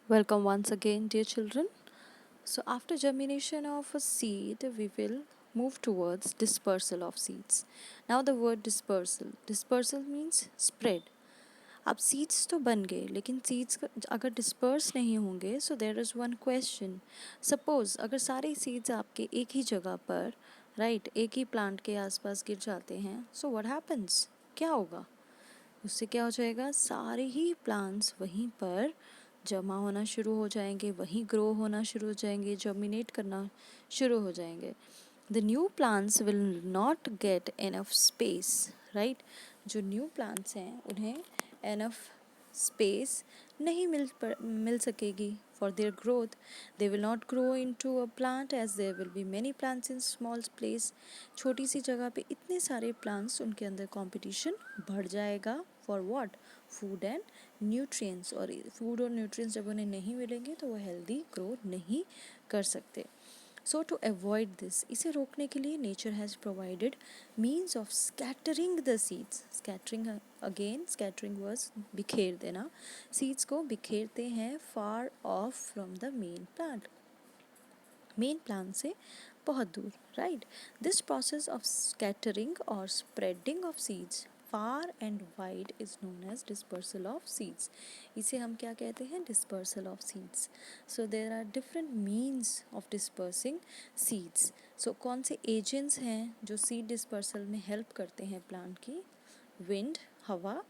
Welcome once again, dear children. So, after germination of a seed, we will move towards dispersal of seeds. Now, the word dispersal means spread. अब seeds तो बन गए लेकिन seeds अगर disperse नहीं होंगे so there is one question. Suppose अगर सारे सीड्स आपके एक ही जगह पर एक ही प्लांट के आसपास गिर जाते हैं सो व्हाट हैपन्स, क्या होगा? उससे क्या हो जाएगा, सारे ही प्लांट्स वहीं पर जमा होना शुरू हो जाएंगे, वहीं ग्रो होना शुरू हो जाएंगे, जर्मिनेट करना शुरू हो जाएंगे. The new plants will not get enough space. जो न्यू प्लांट्स हैं उन्हें एनफ स्पेस नहीं मिल सकेगी for their growth. They will not grow into a plant as there will be many plants in small place. छोटी सी जगह पे इतने सारे प्लांट्स, उनके अंदर कंपटीशन बढ़ जाएगा. For what? Food and nutrients. और फूड और न्यूट्रिएंट्स जब उन्हें नहीं मिलेंगे तो वो हेल्दी ग्रो नहीं कर सकते. सो टू अवॉइड दिस, इसे रोकने के लिए nature has provided means of scattering the seeds. Scattering वर्स बिखेर देना. सीड्स को बिखेरते हैं far off from the main plant से बहुत दूर. दिस प्रोसेस ऑफ स्कैटरिंग और spreading of seeds far and wide is known as dispersal of seeds. इसे हम क्या कहते हैं? Dispersal of seeds. So there are different means of dispersing seeds. So कौन से एजेंट्स हैं जो सीड डिस्पर्सल में हेल्प करते हैं प्लांट की? विंड, हवा,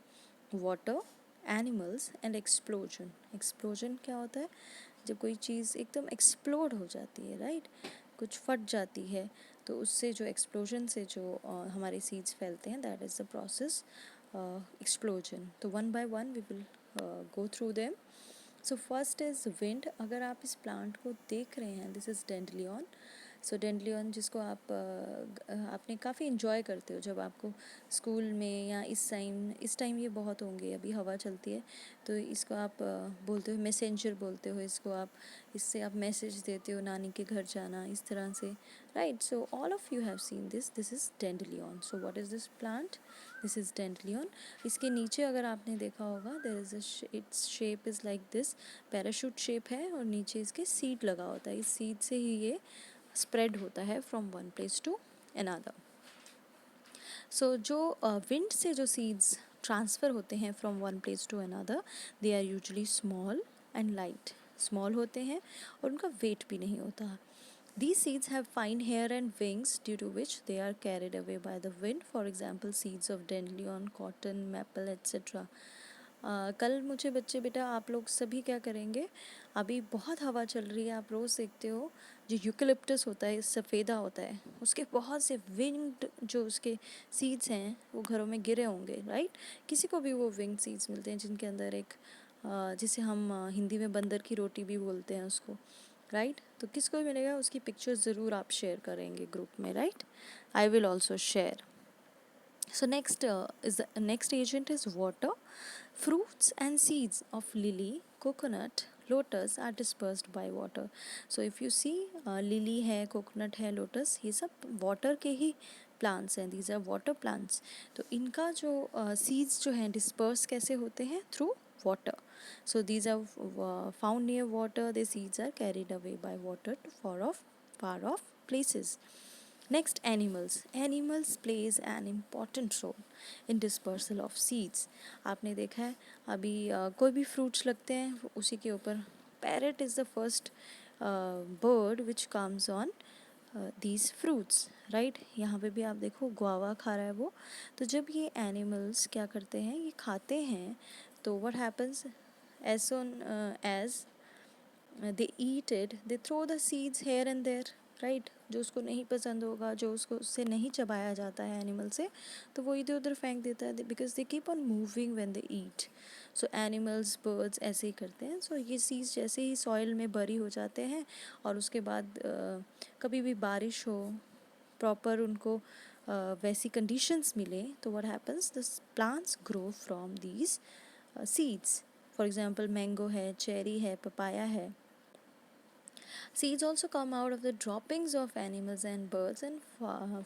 water, animals and explosion. Explosion क्या होता है? जब कोई चीज़ एकदम एक्सप्लोड हो जाती है, कुछ फट जाती है, तो उससे जो एक्सप्लोजन से जो हमारे सीड्स फैलते हैं, that is the process explosion. तो one by one we will go through them. So first is wind. अगर आप इस प्लांट को देख रहे हैं, दिस इज़ डेंडलियन. सो डेंडलियन जिसको आपने काफ़ी इन्जॉय करते हो जब आपको स्कूल में या इस टाइम ये बहुत होंगे, अभी हवा चलती है तो इसको आप बोलते हो मैसेंजर बोलते हो इसको आप. इससे आप मैसेज देते हो नानी के घर जाना, इस तरह से. So all of you have seen this is dandelion. So what is this plant? This is dandelion. इसके नीचे अगर आपने देखा होगा, there is its shape is like this. Parachute shape है और नीचे इसके सीड लगा होता है. इस सीड से ही ये स्प्रेड होता है from one place to another. So जो विंड से जो सीड्स ट्रांसफ़र होते हैं from one place to another, they are usually small and light. Small होते हैं और उनका वेट भी नहीं होता. These seeds have fine hair and wings due to which they are carried away by the wind. For example, seeds of dandelion, cotton, maple, etc. कल मुझे बच्चे बेटा आप लोग सभी क्या करेंगे, अभी बहुत हवा चल रही है, आप रोज़ देखते हो जो यूकलिप्टस होता है, सफ़ेदा होता है, उसके बहुत से विंग्ड जो उसके सीड्स हैं वो घरों में गिरे होंगे. किसी को भी वो विंग सीड्स मिलते हैं जिनके अंदर एक जिसे हम हिंदी में बंदर की रोटी भी बोलते हैं उसको. तो किसको भी मिलेगा उसकी पिक्चर ज़रूर आप शेयर करेंगे ग्रुप में. I will also share. So next agent is water. Fruits and seeds of lily, coconut, lotus are dispersed by water. So if you see lily है, coconut है, lotus, ये सब water के ही plants हैं. These are water plants. तो इनका जो seeds जो हैं disperse कैसे होते हैं? Through water. So these are found near water. The seeds are carried away by water to far off places. Next, animals. Animals plays an important role in dispersal of seeds. आपने देखा है अभी कोई भी fruits लगते हैं उसी के ऊपर parrot is the first bird which comes on these fruits. यहाँ पे भी आप देखो गुआवा खा रहा है वो. तो जब ये animals क्या करते हैं, ये खाते हैं, तो what happens as soon as they eat it, they throw the seeds here and there. जो उसको नहीं पसंद होगा, जो उससे नहीं चबाया जाता है एनिमल से, तो वो इधर उधर फेंक देता है, because they keep on moving when they eat. So animals, birds ऐसे ही करते हैं. सो ये सीड्स जैसे ही सॉइल में बरी हो जाते हैं और उसके बाद कभी भी बारिश हो, प्रॉपर उनको वैसी कंडीशंस मिले, तो what happens, the plants grow from these seeds. For example mango है, चेरी है, पपाया है. Seeds also come out of the droppings of animals and birds and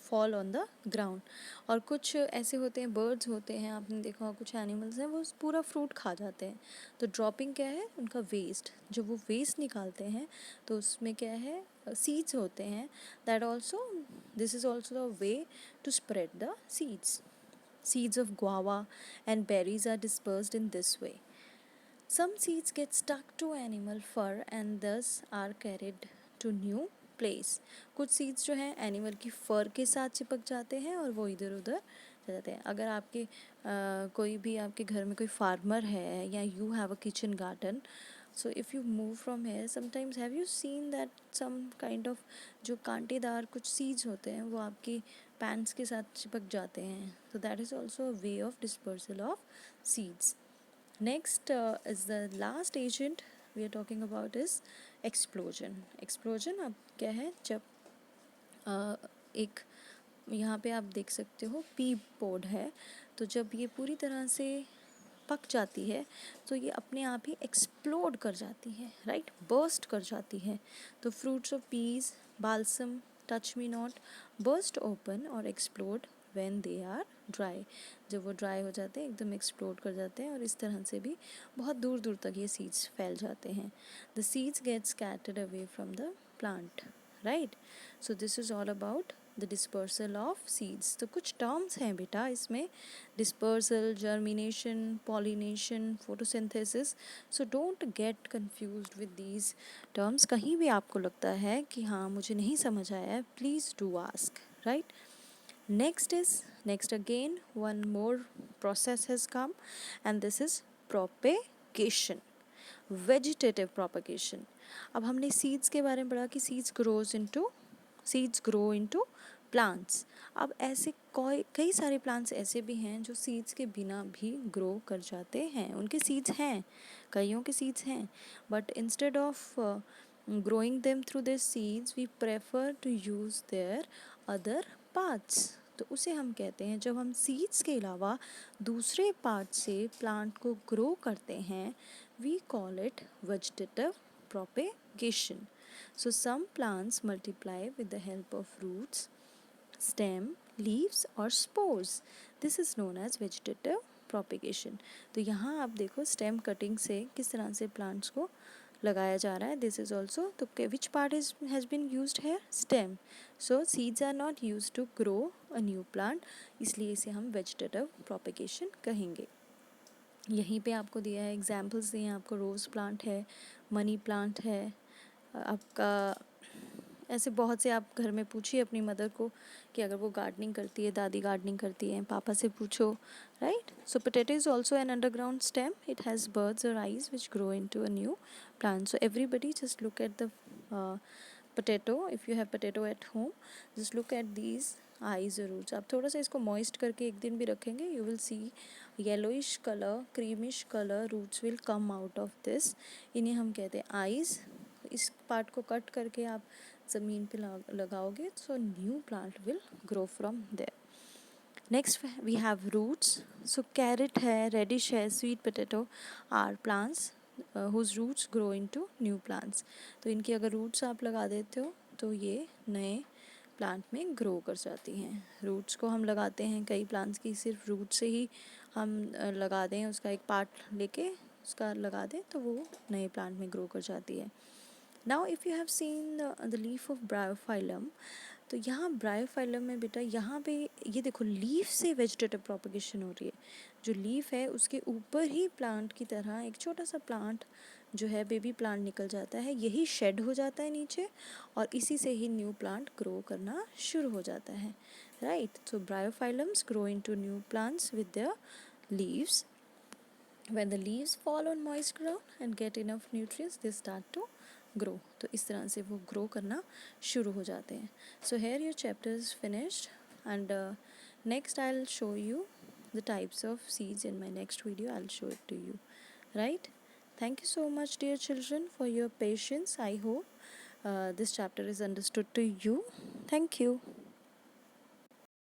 fall on the ground. और कुछ ऐसे होते हैं, birds होते हैं, आपने देखा होगा कुछ animals हैं वो पूरा fruit खा जाते हैं. तो dropping क्या है? उनका waste. जब वो waste निकालते हैं तो उसमें क्या है? Seeds होते हैं. That also, this is also a way to spread the seeds. Seeds of guava and berries are dispersed in this way. Some seeds get stuck to animal fur and thus are carried to new place. कुछ seeds जो हैं animal की fur के साथ चिपक जाते हैं और वो इधर उधर जाते हैं. अगर आपके कोई भी आपके घर में कोई farmer है या you have a kitchen garden, so if you move from here, sometimes have you seen that some kind of जो कांटेदार कुछ seeds होते हैं वो आपकी pants के साथ चिपक जाते हैं. So that is also a way of dispersal of seeds. Next is the last agent we are talking about is explosion. Explosion अब क्या है? जब एक यहाँ पे आप देख सकते हो पी पोड है, तो जब ये पूरी तरह से पक जाती है तो ये अपने आप ही एक्सप्लोड कर जाती है, राइट, बर्स्ट कर जाती है. तो fruits of peas, balsam, touch me not burst open और explode when they are dry. जब वो ड्राई हो जाते हैं एकदम एक्सप्लोड कर जाते हैं और इस तरह से भी बहुत दूर दूर तक ये सीड्स फैल जाते हैं. The seeds get scattered away from the plant, right. So this is all about the dispersal of seeds. तो कुछ टर्म्स हैं बेटा इसमें, dispersal, germination, pollination, photosynthesis. So don't get confused with these terms. कहीं भी आपको लगता है कि हाँ मुझे नहीं समझ आया है, please do ask, right. Next again one more process has come, and this is propagation, vegetative propagation. अब हमने seeds के बारे में पढ़ा कि seeds grow into plants. अब ऐसे कई सारे plants ऐसे भी हैं जो seeds के बिना भी grow कर जाते हैं. उनके seeds हैं, कईयों के seeds हैं, but instead of growing them through their seeds we prefer to use their other parts. तो उसे हम कहते हैं, जब हम सीड्स के अलावा दूसरे पार्ट से प्लांट को ग्रो करते हैं, we call it vegetative propagation. So some plants multiply with the help of roots, stem, leaves और spores. This is known as vegetative propagation. तो यहाँ आप देखो स्टेम कटिंग से किस तरह से प्लांट्स को लगाया जा रहा है. दिस इज ऑल्सो, तो which part has been used here? Stem. So seeds are not used to grow a new plant, इसलिए इसे हम वेजिटेटिव प्रोपेगेशन कहेंगे. यहीं पे आपको दिया है एग्जाम्पल्स दिए हैं आपको. रोज़ प्लांट है, मनी प्लांट है आपका. ऐसे बहुत से आप घर में पूछिए अपनी मदर को कि अगर वो गार्डनिंग करती है, दादी गार्डनिंग करती है, पापा से पूछो, right. So potato is also an underground stem. It has buds और eyes which grow into a new plant. So everybody just look at the potato. If you have potato at home, just look at these eyes or roots. आप थोड़ा सा इसको moist करके एक दिन भी रखेंगे, you will see yellowish color, creamish color roots will come out of this. इन्हें हम कहते हैं eyes. इस पार्ट को कट करके आप ज़मीन पे लगाओगे, so new plant will grow from there. Next we have roots. So carrot है, radish है, sweet potato are plants whose roots grow into new plants. तो इनकी अगर roots आप लगा देते हो तो ये नए प्लांट में ग्रो कर जाती हैं. रूट्स को हम लगाते हैं कई प्लांट्स की, सिर्फ रूट से ही हम लगा दें, उसका एक पार्ट लेके उसका लगा दें तो वो नए प्लांट में ग्रो कर जाती है. Now if you have seen the leaf of Bryophyllum, तो यहाँ ब्रायोफाइलम में बेटा यहाँ पे ये देखो लीफ से वेजिटेटिव प्रोपगेशन हो रही है. जो लीफ है उसके ऊपर ही प्लांट की तरह एक छोटा सा प्लांट जो है बेबी प्लांट निकल जाता है, यही शेड हो जाता है नीचे और इसी से ही न्यू प्लांट ग्रो करना शुरू हो जाता है, right. So bryophyllums grow into new plants with their leaves. When the leaves fall on moist ground and get enough nutrients, they start to grow. तो इस तरह से वो grow करना शुरू हो जाते हैं. So here your chapter is finished, and next I'll show you the types of seeds in my next video. I'll show it to you, right? Thank you so much dear children for your patience. I hope this chapter is understood to you. Thank you.